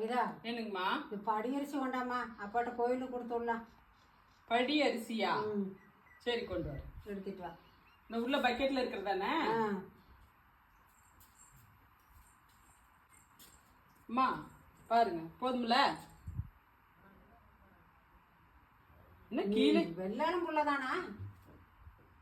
கவிதா என்னங்கம்மா? இது படி அரிசி வேண்டாமா, அப்பாட்ட கோயிலுக்கு கொடுத்துடலாம். படி அரிசியா? சரி, கொண்டு வர எடுத்துட்டு வா. இந்த உள்ள பக்கெட்ல இருக்கிறதானே? அம்மா பாருங்க, போதும்ல? என்ன கீழே வெள்ளாலும் புள்ளதானா?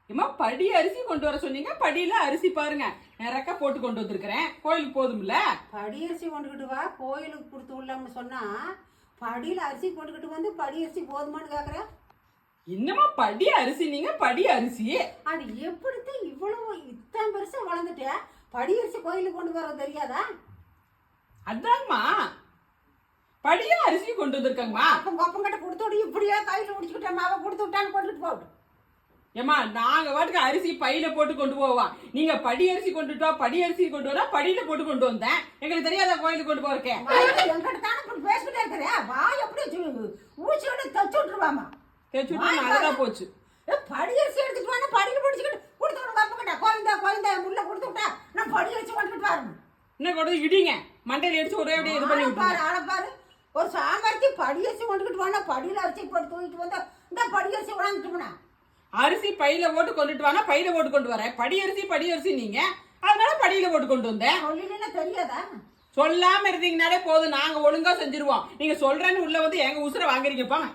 ஏமா படி அரிசி கொண்டு வர சொன்னீங்க, படியில அரிசி பாருங்க நிறைய போட்டு கொண்டு வந்திருக்கிறேன். கோயிலுக்கு போதும்ல? படி அரிசி கொண்டுகிட்டு வா, கோயிலுக்கு கொடுத்து விடலாம்னு சொன்னா படியில அரிசி கொண்டுகிட்டு வந்து படி அரிசி போதுமான்னு கேக்குற. என்னமா படி அரிசி? நீங்க படி அரிசி அது எப்படித்தான் இவ்வளவு இத்தனை பெருசா வளர்ந்துட்ட? படி அரிசி கோயிலுக்கு கொண்டு வர தெரியாதா? அதாங்கம்மா, படியா அரிசி கொண்டு வந்திருக்காங்கம்மா. அப்பங்கிட்ட கொடுத்து விட்டு இப்படியா கையில முடிச்சுக்கிட்டேன், அவ கொடுத்து விட்டான்னு கொண்டுட்டு போட்டு. ஏமா நாங்க வாட்டுக்கு அரிசி பையில போட்டு கொண்டு போவோம். நீங்க படி அரிசி கொண்டுட்டு வா, படி அரிசி கொண்டு வர படியில போட்டு கொண்டு வந்தேன். எங்களுக்கு தெரியாத கோயிலுக்கு கொண்டு போறேன். என்கிட்ட தானே இப்படி பேசிக்கிட்டே இருக்கிறேன். வாய் எப்படி ஊசியோட தச்சு விட்டுருவாமா. தேய்ச்சி விட்டு நல்லதா போச்சு. படி அரிசி எடுத்துட்டு வாங்க, படியில பிடிச்சிக்கிட்டு கொடுத்து விடுங்க. அப்பங்கிட்ட கோயந்தா கோயந்தா முள்ள கொடுத்து விட்டா நான் படி அரிசி கொண்டுட்டு வரணும். என்ன கொண்டு இடிங்க மண்டையில அடிச்சு ஒரே அப்படியே இது பண்ணி பாரு, ஆளை பாரு. ஒரு சாமர்த்தி படி அரிசி கொண்டுக்கிட்டு வாங்க, படியில அரிசி போட்டு தூக்கிட்டு வந்தா இந்த படி அரிசி உணர்ந்துட்டுனா அரிசி பையில போட்டு கொண்டுட்டு வாங்க, பையில போட்டு கொண்டு வரேன். படி அரிசி நீங்க, அதனால படியில போட்டு கொண்டு வந்தேன். சொல்லினா தெரியாதா? சொல்லாம இருந்தீங்கனாலே போதும், நாங்க ஒழுங்கா செஞ்சிருவோம். நீங்க சொல்றேன்னு உள்ள வந்து எங்க உசுரை வாங்குறீங்க. போங்க.